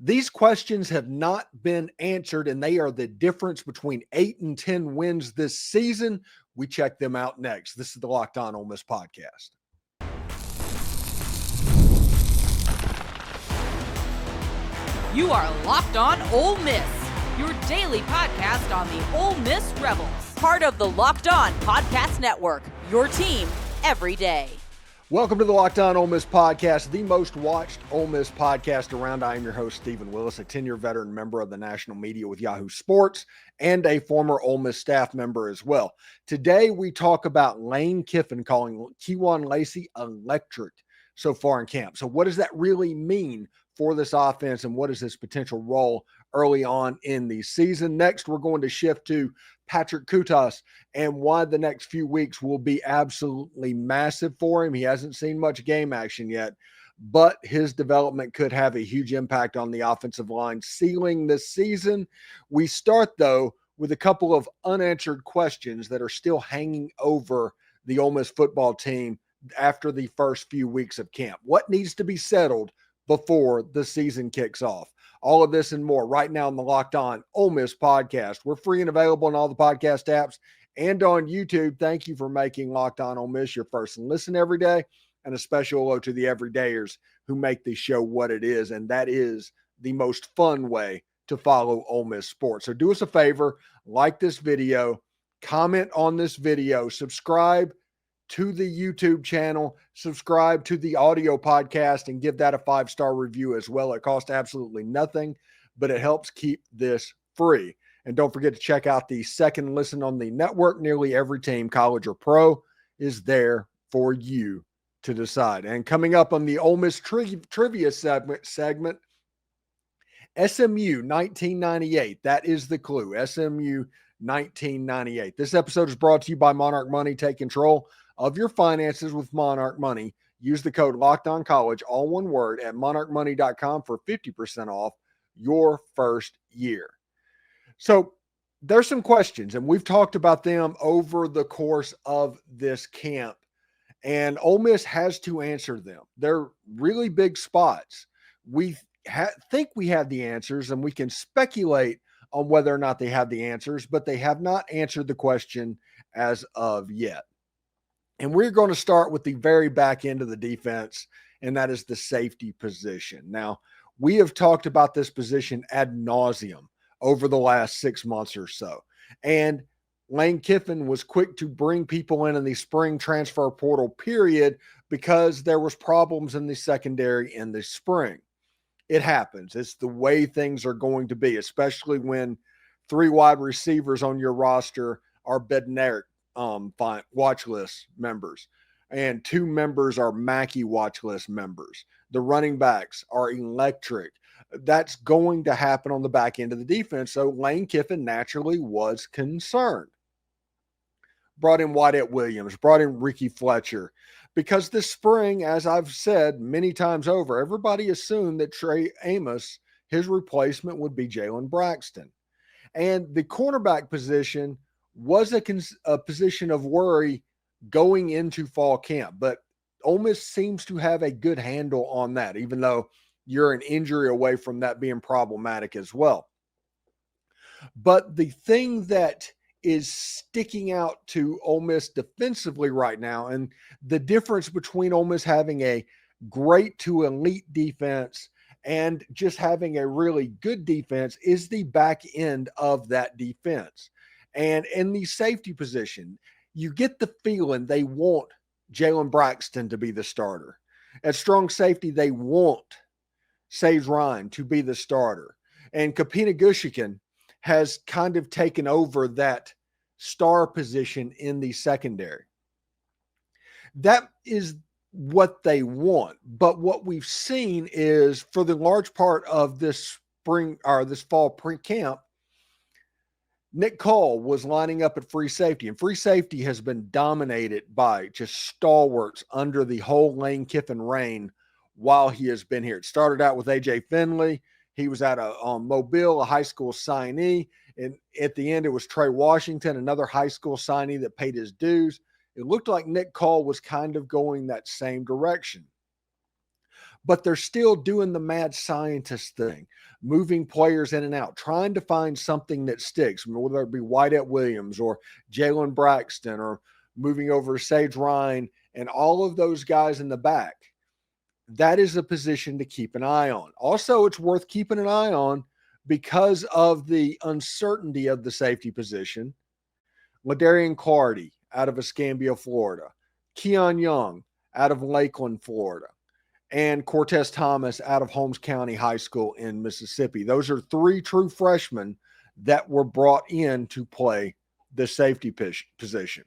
These questions have not been answered, and they are the difference between 8 and 10 wins this season. We check them out next. This is the Locked On Ole Miss podcast. You are Locked On Ole Miss, your daily podcast on the Ole Miss Rebels. Part of the Locked On Podcast Network, your team every day. Welcome to the Locked On Ole Miss podcast, the most watched Ole Miss podcast around. I am your host, Steven Willis, a 10-year veteran member of the national media with Yahoo Sports and a former Ole Miss staff member as well. Today, we talk about Lane Kiffin calling Kewan Lacy electric so far in camp. So what does that really mean for this offense, and what is his potential role early on in the season? Next, we're going to shift to Patrick Kutas and why the next few weeks will be absolutely massive for him. He hasn't seen much game action yet, but his development could have a huge impact on the offensive line ceiling this season. We start, though, with a couple of unanswered questions that are still hanging over the Ole Miss football team after the first few weeks of camp. What needs to be settled before the season kicks off? All of this and more right now on the Locked On Ole Miss podcast. We're free and available on all the podcast apps and on YouTube. Thank you for making Locked On Ole Miss your first listen every day, and a special hello to the everydayers who make this show what it is, and that is the most fun way to follow Ole Miss sports. So do us a favor, like this video, comment on this video, subscribe to the YouTube channel, subscribe to the audio podcast, and give that a 5-star review as well. It costs absolutely nothing, but it helps keep this free. And don't forget to check out the second listen on the network. Nearly every team, college or pro, is there for you to decide. And coming up on the Ole Miss trivia segment, SMU 1998. That is the clue, SMU 1998. This episode is brought to you by Monarch Money. Take control of your finances with Monarch Money. Use the code LOCKEDONCollege, all one word, at monarchmoney.com for 50% off your first year. So there's some questions, and we've talked about them over the course of this camp, and Ole Miss has to answer them. They're really big spots. We think we have the answers, and we can speculate on whether or not they have the answers, but they have not answered the question as of yet. And we're going to start with the very back end of the defense, and that is the safety position. Now, we have talked about this position ad nauseum over the last 6 months or so. And Lane Kiffin was quick to bring people in the spring transfer portal period because there was problems in the secondary in the spring. It happens. It's the way things are going to be, especially when 3 wide receivers on your roster are Bednarik watch list members, and 2 members are Mackey watch list members. The running backs are electric. That's going to happen on the back end of the defense. So Lane Kiffin naturally was concerned. Brought in Wydette Williams, brought in Ricky Fletcher, because this spring, as I've said many times over, everybody assumed that Trey Amos, his replacement, would be Jaylon Braxton. And the cornerback position was a position of worry going into fall camp, but Ole Miss seems to have a good handle on that, even though you're an injury away from that being problematic as well. But the thing that is sticking out to Ole Miss defensively right now, and the difference between Ole Miss having a great to elite defense and just having a really good defense, is the back end of that defense. And in the safety position, you get the feeling they want Jaylon Braxton to be the starter. At strong safety, they want Sage Ryan to be the starter. And Kapina Gushikin has kind of taken over that star position in the secondary. That is what they want. But what we've seen is, for the large part of this spring or this fall pre-camp, Nick Cull was lining up at free safety, and free safety has been dominated by just stalwarts under the whole Lane Kiffin reign while he has been here. It started out with A.J. Finley. He was at Mobile, a high school signee. And at the end, it was Trey Washington, another high school signee that paid his dues. It looked like Nick Cull was kind of going that same direction. but they're still doing the mad scientist thing, moving players in and out, trying to find something that sticks, whether it be Wydette Williams or Jaylon Braxton or moving over Sage Ryan and all of those guys in the back. That is a position to keep an eye on. Also, it's worth keeping an eye on because of the uncertainty of the safety position. Ladarian Clardy out of Escambia, Florida. Keon Young out of Lakeland, Florida. And Cortez Thomas out of Holmes County High School in Mississippi. Those are three true freshmen that were brought in to play the safety position.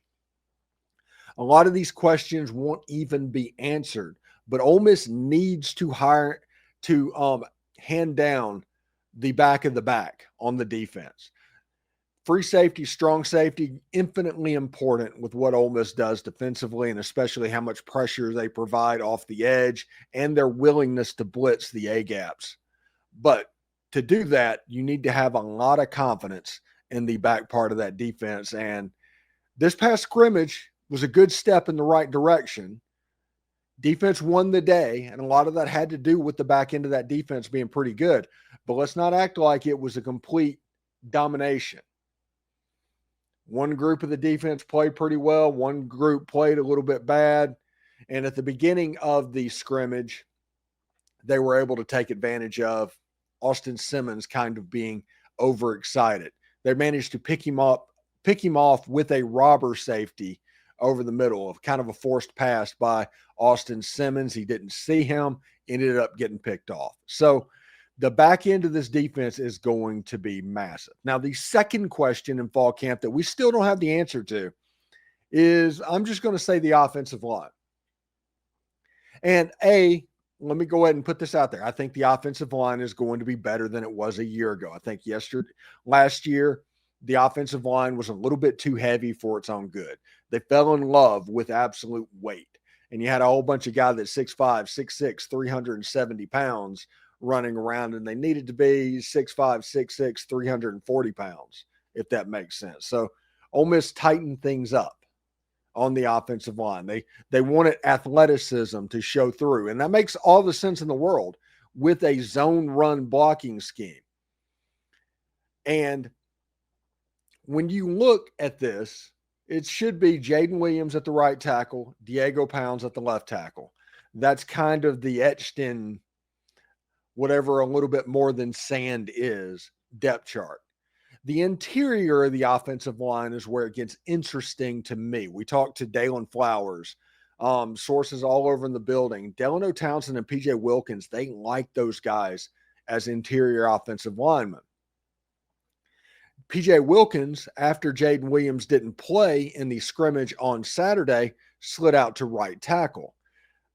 A lot of these questions won't even be answered, but Ole Miss needs to hand down the back of the back on the defense. Free safety, strong safety, infinitely important with what Ole Miss does defensively, and especially how much pressure they provide off the edge and their willingness to blitz the A-gaps. But to do that, you need to have a lot of confidence in the back part of that defense. And this past scrimmage was a good step in the right direction. Defense won the day, and a lot of that had to do with the back end of that defense being pretty good. But let's not act like it was a complete domination. One group of the defense played pretty well. One group played a little bit bad. And at the beginning of the scrimmage, they were able to take advantage of Austin Simmons kind of being overexcited. They managed to pick him off with a robber safety over the middle of kind of a forced pass by Austin Simmons. He didn't see him, ended up getting picked off. So the back end of this defense is going to be massive. Now, the second question in fall camp that we still don't have the answer to is, I'm just going to say, the offensive line. And let me go ahead and put this out there. I think the offensive line is going to be better than it was a year ago. I think last year, the offensive line was a little bit too heavy for its own good. They fell in love with absolute weight. And you had a whole bunch of guys that's 6'5", 6'6", 370 pounds running around, and they needed to be 6'5", 6'6", 340 pounds, if that makes sense. So Ole Miss tightened things up on the offensive line. They wanted athleticism to show through, and that makes all the sense in the world with a zone run blocking scheme. And when you look at this, it should be Jayden Williams at the right tackle, Diego Pounds at the left tackle. That's kind of the etched in whatever a little bit more than sand is depth chart. The interior of the offensive line is where it gets interesting to me. We talked to Dalen Flowers, sources all over in the building. Delano Townsend and PJ Wilkins, they like those guys as interior offensive linemen. PJ Wilkins, after Jayden Williams didn't play in the scrimmage on Saturday, slid out to right tackle.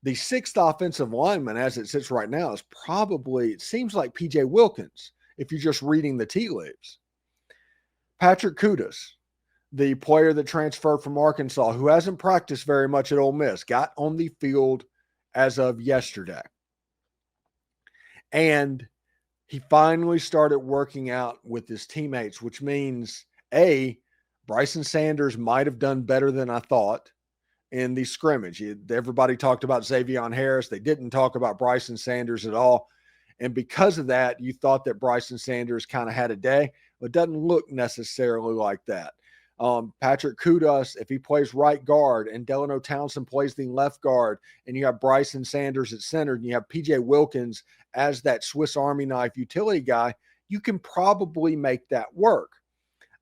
The sixth offensive lineman, as it sits right now, is probably, it seems like PJ Wilkins, if you're just reading the tea leaves. Patrick Kutas, the player that transferred from Arkansas, who hasn't practiced very much at Ole Miss, got on the field as of yesterday. And he finally started working out with his teammates, which means, Bryson Sanders might have done better than I thought in the scrimmage. Everybody talked about Xavion Harris. They didn't talk about Bryson Sanders at all. And because of that, you thought that Bryson Sanders kind of had a day. It doesn't look necessarily like that. Patrick Kutas, if he plays right guard and Delano Townsend plays the left guard, and you have Bryson Sanders at center, and you have PJ Wilkins as that Swiss Army knife utility guy, you can probably make that work.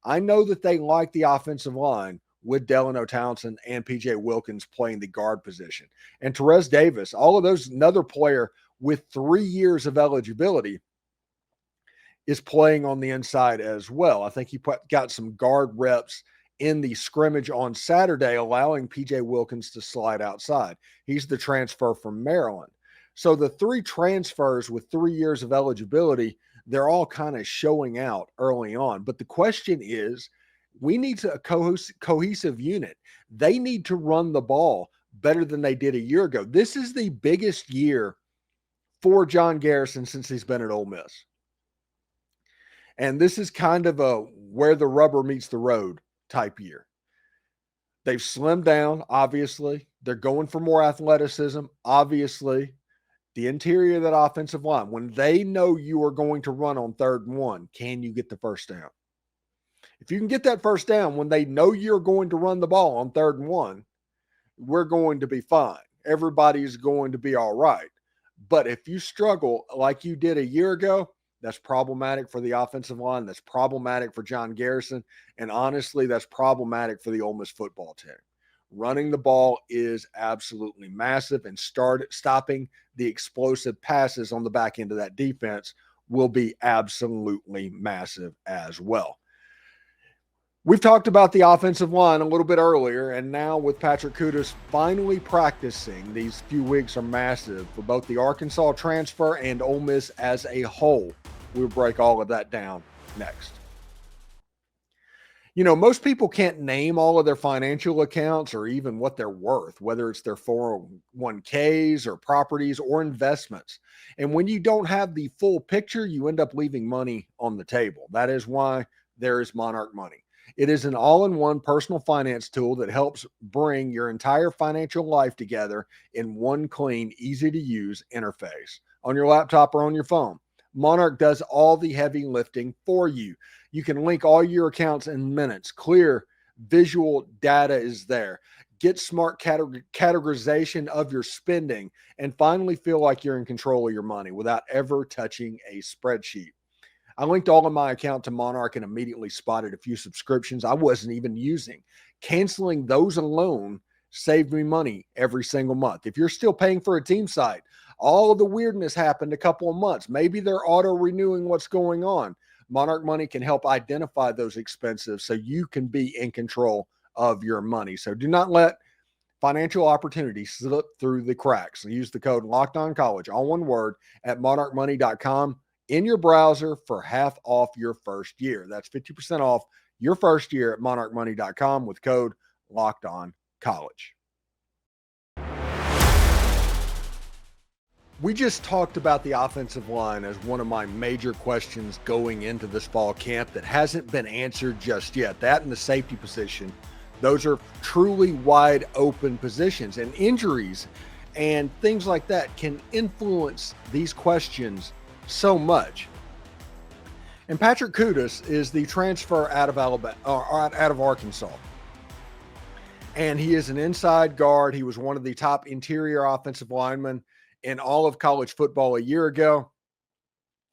I know that they like the offensive line with Delano Townsend and PJ Wilkins playing the guard position. And Terez Davis, all of those, another player with 3 years of eligibility, is playing on the inside as well. I think he got some guard reps in the scrimmage on Saturday, allowing PJ Wilkins to slide outside. He's the transfer from Maryland. So the three transfers with 3 years of eligibility, they're all kind of showing out early on. But the question is, we need a cohesive unit. They need to run the ball better than they did a year ago. This is the biggest year for John Garrison since he's been at Ole Miss. And this is kind of a where the rubber meets the road type year. They've slimmed down, obviously. They're going for more athleticism, obviously. the interior of that offensive line, when they know you are going to run on 3rd and 1, can you get the first down? If you can get that first down when they know you're going to run the ball on 3rd and 1, we're going to be fine. Everybody's going to be all right. But if you struggle like you did a year ago, that's problematic for the offensive line. That's problematic for John Garrison. And honestly, that's problematic for the Ole Miss football team. Running the ball is absolutely massive, and stopping the explosive passes on the back end of that defense will be absolutely massive as well. We've talked about the offensive line a little bit earlier, and now with Patrick Kutas finally practicing, these few weeks are massive for both the Arkansas transfer and Ole Miss as a whole. We'll break all of that down next. You know, most people can't name all of their financial accounts or even what they're worth, whether it's their 401ks or properties or investments. And when you don't have the full picture, you end up leaving money on the table. That is why there is Monarch Money. It is an all-in-one personal finance tool that helps bring your entire financial life together in one clean, easy-to-use interface on your laptop or on your phone. Monarch does all the heavy lifting for you. You can link all your accounts in minutes. Clear visual data is there. Get smart categorization of your spending, and finally feel like you're in control of your money without ever touching a spreadsheet. I linked all of my account to Monarch and immediately spotted a few subscriptions I wasn't even using. Canceling those alone saved me money every single month. If you're still paying for a team site, all of the weirdness happened a couple of months. Maybe they're auto-renewing what's going on. Monarch Money can help identify those expenses so you can be in control of your money. So do not let financial opportunities slip through the cracks. Use the code LOCKEDONCOLLEGE, all one word, at monarchmoney.com in your browser for half off your first year. That's 50% off your first year at monarchmoney.com with code LOCKEDONCOLLEGE. We just talked about the offensive line as one of my major questions going into this fall camp that hasn't been answered just yet. That and the safety position, those are truly wide open positions, and injuries and things like that can influence these questions so much. And Patrick Kutas is the transfer out of Arkansas. And he is an inside guard. He was one of the top interior offensive linemen in all of college football a year ago.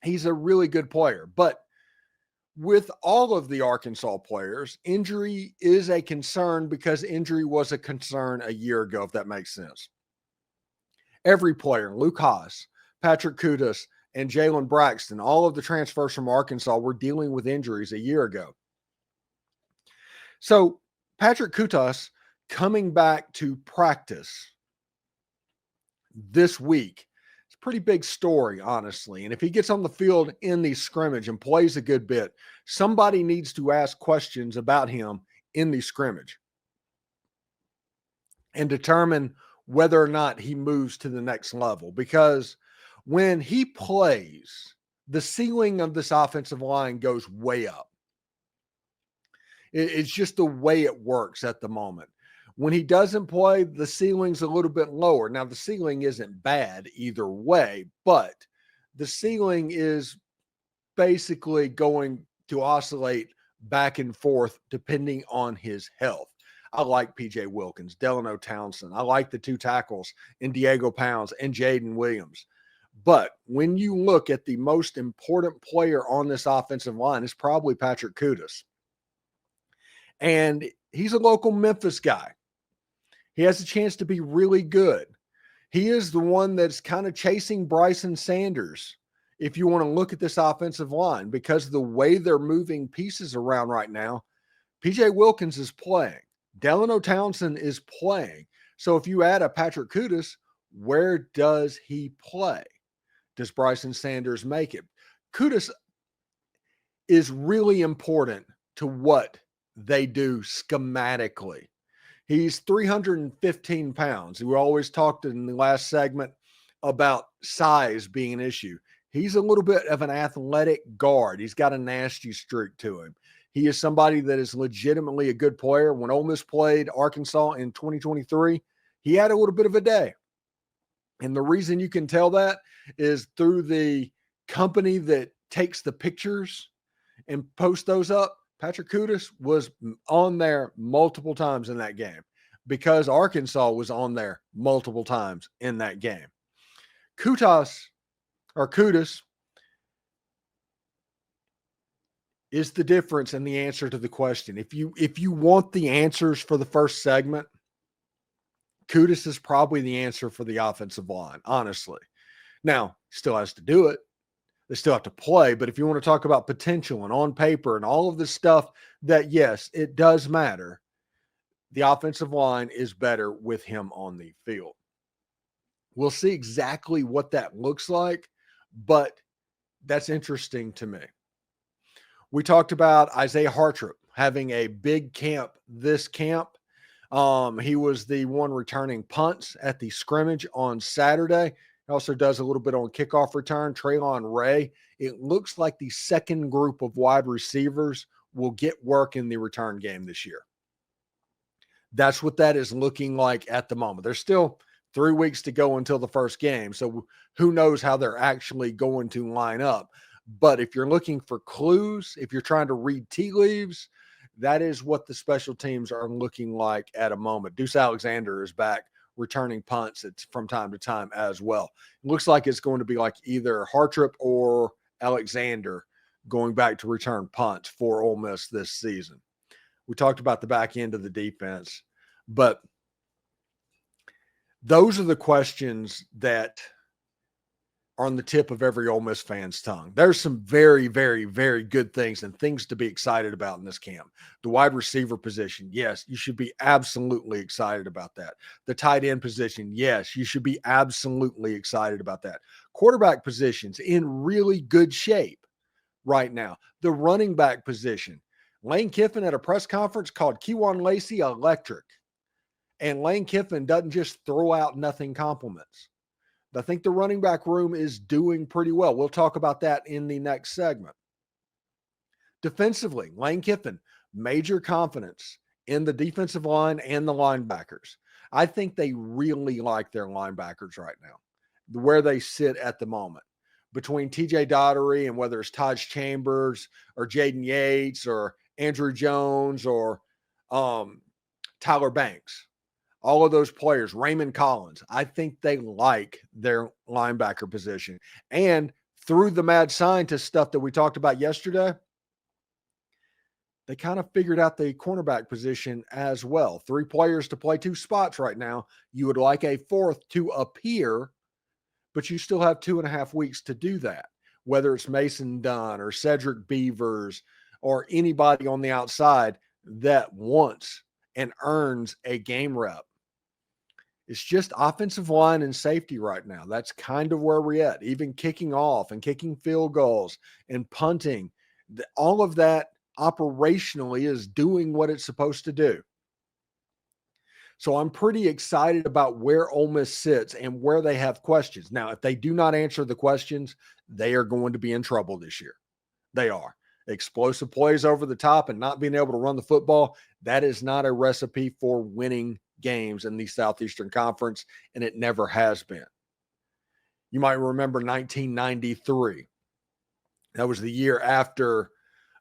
He's a really good player. But with all of the Arkansas players, injury is a concern because injury was a concern a year ago, if that makes sense. Every player, Luke Haas, Patrick Kutas, and Jaylon Braxton, all of the transfers from Arkansas were dealing with injuries a year ago. So Patrick Kutas coming back to practice this week, it's a pretty big story, honestly. And if he gets on the field in the scrimmage and plays a good bit, somebody needs to ask questions about him in the scrimmage and determine whether or not he moves to the next level. Because when he plays, the ceiling of this offensive line goes way up. It's just the way it works at the moment. When he doesn't play, the ceiling's a little bit lower. Now, the ceiling isn't bad either way, but the ceiling is basically going to oscillate back and forth depending on his health. I like PJ Wilkins, Delano Townsend. I like the two tackles in Diego Pounds and Jayden Williams. But when you look at the most important player on this offensive line, it's probably Patrick Kutas. And he's a local Memphis guy. He has a chance to be really good. He is the one that's kind of chasing Bryson Sanders, if you want to look at this offensive line, because of the way they're moving pieces around right now. PJ Wilkins is playing. Delano Townsend is playing. So if you add a Patrick Kutas, where does he play? Does Bryson Sanders make it? Kutas is really important to what they do schematically. He's 315 pounds. We always talked in the last segment about size being an issue. He's a little bit of an athletic guard. He's got a nasty streak to him. He is somebody that is legitimately a good player. When Ole Miss played Arkansas in 2023, he had a little bit of a day. And the reason you can tell that is through the company that takes the pictures and post those up. Patrick Kutas was on there multiple times in that game because Arkansas was on there multiple times in that game. Kutas is the difference in the answer to the question. If you want the answers for the first segment, Kutas is probably the answer for the offensive line, honestly. Now, still has to do it. They still have to play, but if you want to talk about potential and on paper and all of the stuff that, yes, it does matter, the offensive line is better with him on the field. We'll see exactly what that looks like, but that's interesting to me. We talked about Isaiah Hartrip having a big camp this camp. He was the one returning punts at the scrimmage on Saturday. He also does a little bit on kickoff return. Traylon Ray. It looks like the second group of wide receivers will get work in the return game this year. That's what that is looking like at the moment. There's still 3 weeks to go until the first game, so who knows how they're actually going to line up. But if you're looking for clues, if you're trying to read tea leaves, that is what the special teams are looking like at a moment. Deuce Alexander is back returning punts from time to time as well. It looks like it's going to be like either Hartrip or Alexander going back to return punts for Ole Miss this season. We talked about the back end of the defense, but those are the questions that are on the tip of every Ole Miss fan's tongue. There's some very, very, very good things and things to be excited about in this camp. The wide receiver position, yes, you should be absolutely excited about that. The tight end position, yes, you should be absolutely excited about that. Quarterback position's in really good shape right now. The running back position, Lane Kiffin at a press conference called Kewan Lacy electric. And Lane Kiffin doesn't just throw out nothing compliments. I think the running back room is doing pretty well. We'll talk about that in the next segment. Defensively, Lane Kiffin, major confidence in the defensive line and the linebackers. I think they really like their linebackers right now, where they sit at the moment. Between TJ Daugherty and whether it's Taj Chambers or Jaden Yates or Andrew Jones or Tyler Banks. All of those players, Raymond Collins, I think they like their linebacker position. And through the mad scientist stuff that we talked about yesterday, they kind of figured out the cornerback position as well. 3 players to play 2 spots right now. You would like a 4th to appear, but you still have 2.5 weeks to do that. Whether it's Mason Dunn or Cedric Beavers or anybody on the outside that wants and earns a game rep. It's just offensive line and safety right now. That's kind of where we're at. Even kicking off and kicking field goals and punting, all of that operationally is doing what it's supposed to do. So I'm pretty excited about where Ole Miss sits and where they have questions. Now, if they do not answer the questions, they are going to be in trouble this year. They are. Explosive plays over the top and not being able to run the football, that is not a recipe for winning games in the Southeastern Conference, and it never has been. You might remember 1993. That was the year after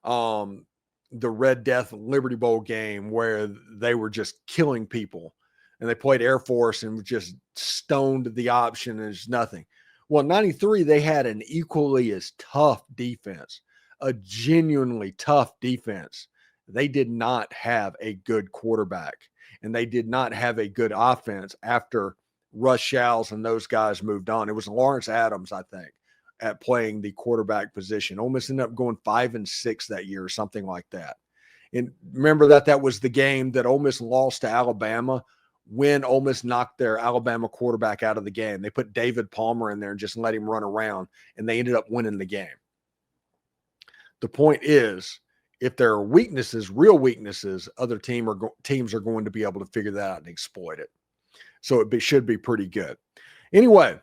the Red Death Liberty Bowl game where they were just killing people, and they played Air Force and just stoned the option as nothing. Well, in 93, they had an equally as tough defense, a genuinely tough defense. They did not have a good quarterback, and they did not have a good offense after Russ Showles and those guys moved on. It was Lawrence Adams, I think, at playing the quarterback position. Ole Miss ended up going 5-6 that year or something like that. And remember that was the game that Ole Miss lost to Alabama when Ole Miss knocked their Alabama quarterback out of the game. They put David Palmer in there and just let him run around, and they ended up winning the game. The point is, if there are weaknesses, real weaknesses, other teams are going to be able to figure that out and exploit it. So it should be pretty good. Anyway,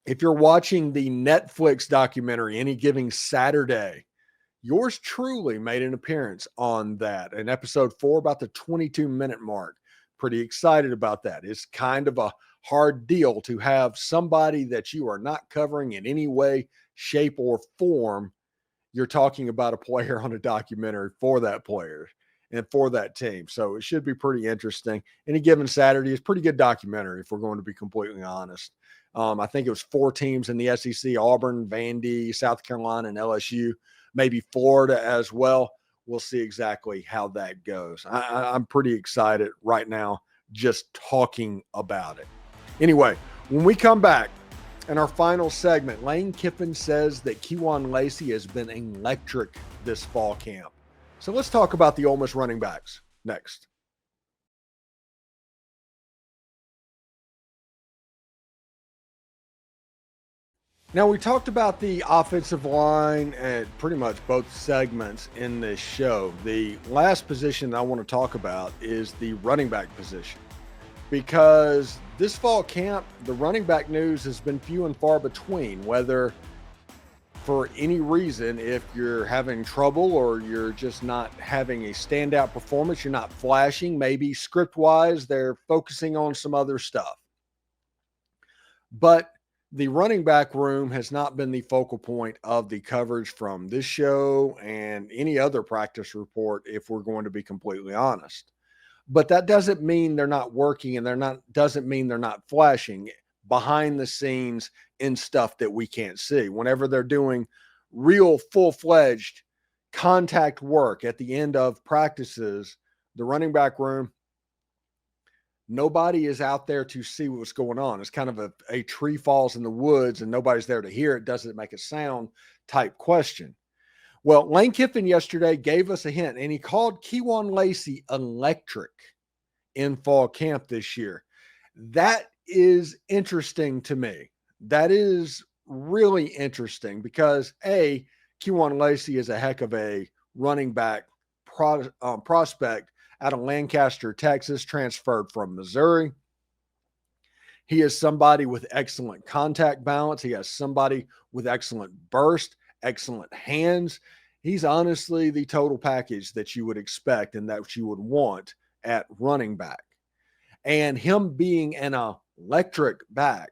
if you're watching the Netflix documentary Any Giving Saturday, yours truly made an appearance on that in episode 4, about the 22-minute mark. pretty excited about that. It's kind of a hard deal to have somebody that you are not covering in any way, shape, or form. You're talking about a player on a documentary for that player and for that team. So it should be pretty interesting. Any Given Saturday is pretty good documentary, if we're going to be completely honest. I think it was 4 teams in the SEC: Auburn, Vandy, South Carolina, and LSU, maybe Florida as well. We'll see exactly how that goes. I'm pretty excited right now just talking about it. Anyway, when we come back in our final segment, Lane Kiffin says that Kewan Lacy has been electric this fall camp. So let's talk about the Ole Miss running backs next. Now, we talked about the offensive line at pretty much both segments in this show. The last position I want to talk about is the running back position, because this fall camp, the running back news has been few and far between, whether for any reason, if you're having trouble or you're just not having a standout performance, you're not flashing, maybe script-wise, they're focusing on some other stuff. But the running back room has not been the focal point of the coverage from this show and any other practice report, if we're going to be completely honest. But that doesn't mean they're not working, and doesn't mean they're not flashing behind the scenes in stuff that we can't see. Whenever they're doing real full-fledged contact work at the end of practices, the running back room, nobody is out there to see what's going on. It's kind of a tree falls in the woods and nobody's there to hear it. Doesn't make a sound type question. Well, Lane Kiffin yesterday gave us a hint, and he called Kewan Lacy electric in fall camp this year. That is interesting to me. That is really interesting because, A, Kewan Lacy is a heck of a running back prospect out of Lancaster, Texas, transferred from Missouri. He is somebody with excellent contact balance. He has somebody with excellent burst, excellent hands. He's honestly the total package that you would expect and that you would want at running back. And him being an electric back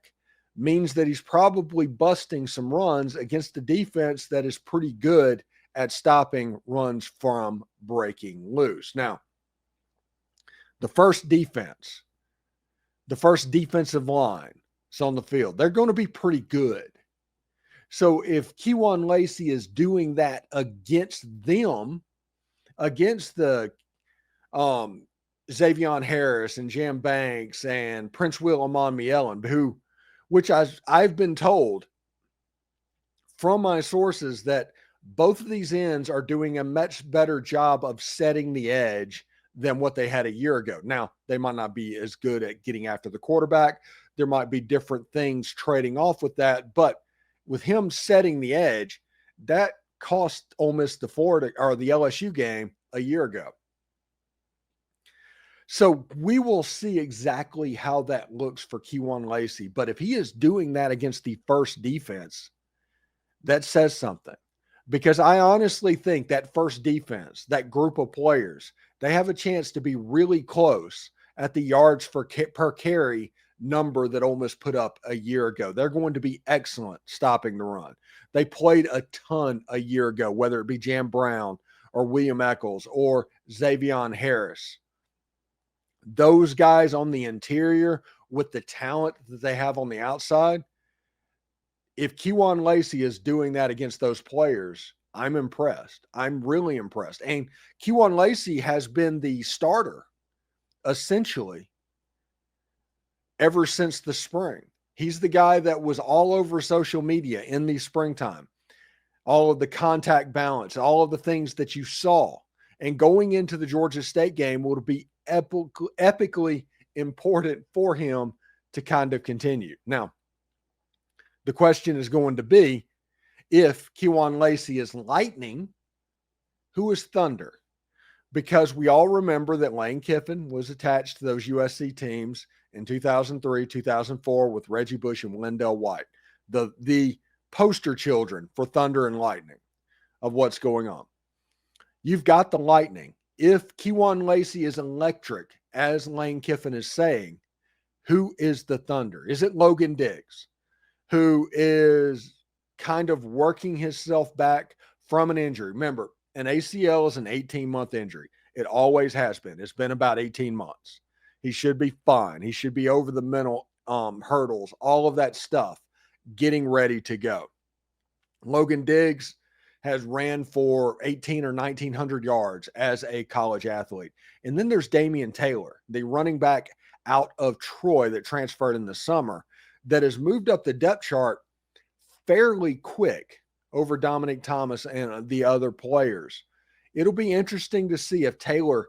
means that he's probably busting some runs against a defense that is pretty good at stopping runs from breaking loose. Now, the first defensive line is on the field. They're going to be pretty good. So if Kewan Lacy is doing that against them, against the Xavion Harris and Jam Banks and Prince Will Amon-Mielen, which I've been told from my sources that both of these ends are doing a much better job of setting the edge than what they had a year ago. Now, they might not be as good at getting after the quarterback. There might be different things trading off with that, but with him setting the edge, that cost Ole Miss the LSU game a year ago. So we will see exactly how that looks for Kewan Lacy. But if he is doing that against the first defense, that says something. Because I honestly think that first defense, that group of players, they have a chance to be really close at the yards per carry number that Ole Miss put up a year ago. They're going to be excellent stopping the run. They played a ton a year ago, whether it be Jam Brown or William Eccles or Xavion Harris. Those guys on the interior with the talent that they have on the outside, if Kewan Lacy is doing that against those players, I'm impressed. I'm really impressed. And Kewan Lacy has been the starter, essentially, ever since the spring. He's the guy that was all over social media in the springtime. All of the contact balance, all of the things that you saw. And going into the Georgia State game will be epically important for him to kind of continue. Now, the question is going to be, if Kewan Lacy is lightning, who is thunder? Because we all remember that Lane Kiffin was attached to those USC teams in 2003, 2004 with Reggie Bush and Wendell White, the poster children for thunder and lightning of what's going on. You've got the lightning. if Kewan Lacy is electric, as Lane Kiffin is saying, who is the Thunder? Is it Logan Diggs, who is kind of working himself back from an injury? Remember, an ACL is an 18-month injury. It always has been. It's been about 18 months. He should be fine. He should be over the mental hurdles, all of that stuff, getting ready to go. Logan Diggs has ran for 18 or 1,900 yards as a college athlete. And then there's Damien Taylor, the running back out of Troy that transferred in the summer, that has moved up the depth chart fairly quick over Dominic Thomas and the other players. It'll be interesting to see if Taylor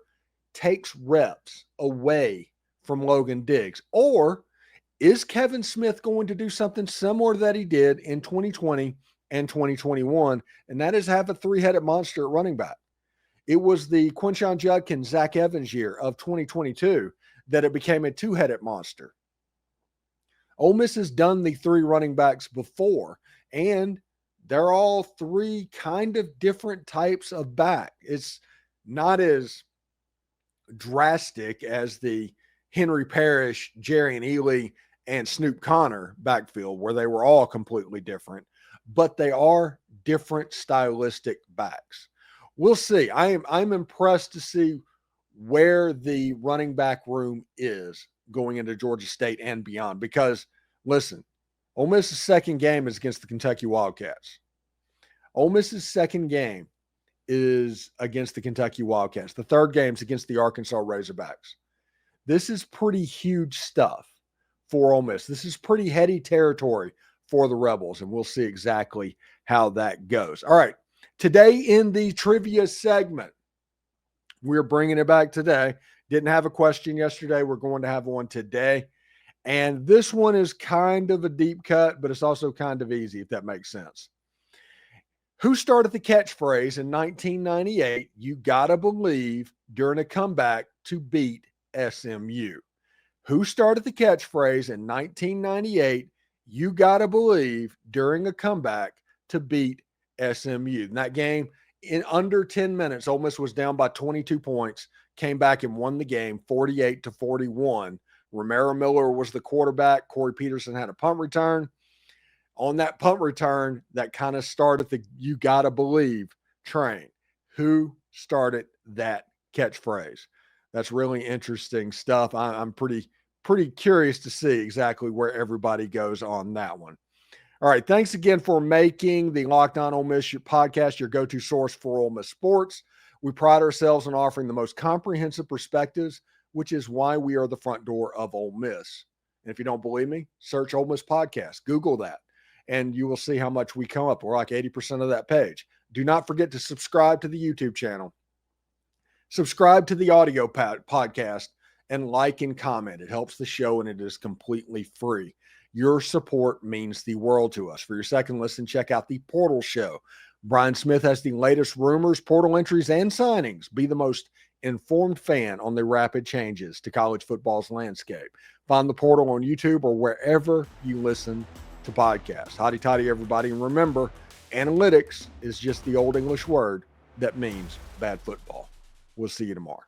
takes reps away from Logan Diggs, or is Kevin Smith going to do something similar that he did in 2020 and 2021, and that is have a three-headed monster at running back. It was the Quinshon Judkins, Zach Evans year of 2022 that it became a two-headed monster. Ole Miss has done the three running backs before, and they're all three kind of different types of back. It's not as drastic as the Henry Parrish, Jerry and Ely, and Snoop Connor backfield, where they were all completely different, but they are different stylistic backs. We'll see. I'm impressed to see where the running back room is going into Georgia State and beyond, because listen, Ole Miss's second game is against the Kentucky Wildcats. Ole Miss's second game is against the Kentucky Wildcats. The third game is against the Arkansas Razorbacks. This is pretty huge stuff for Ole Miss. This is pretty heady territory for the Rebels, and we'll see exactly how that goes. All right, today in the trivia segment, we're bringing it back today. Didn't have a question yesterday. We're going to have one today. And this one is kind of a deep cut, but it's also kind of easy, if that makes sense. Who started the catchphrase in 1998, "You gotta believe," during a comeback to beat SMU? Who started the catchphrase in 1998, "You gotta believe," during a comeback to beat SMU? In that game, in under 10 minutes, Ole Miss was down by 22 points, came back and won the game 48-41. Romero Miller was the quarterback. Corey Peterson had a punt return. On that punt return, that kind of started the "you gotta believe" train. Who started that catchphrase? That's really interesting stuff. I'm pretty curious to see exactly where everybody goes on that one. All right, thanks again for making the Locked On Ole Miss podcast your go-to source for Ole Miss sports. We pride ourselves on offering the most comprehensive perspectives, which is why we are the front door of Ole Miss. And if you don't believe me, search Ole Miss podcast. Google that, and you will see how much we come up. We're like 80% of that page. Do not forget to subscribe to the YouTube channel. Subscribe to the audio podcast and like and comment. It helps the show, and it is completely free. Your support means the world to us. For your second listen, check out the Portal Show. Brian Smith has the latest rumors, portal entries, and signings. Be the most informed fan on the rapid changes to college football's landscape. Find the Portal on YouTube or wherever you listen to podcasts. Hotty toddy, everybody. And remember, analytics is just the old English word that means bad football. We'll see you tomorrow.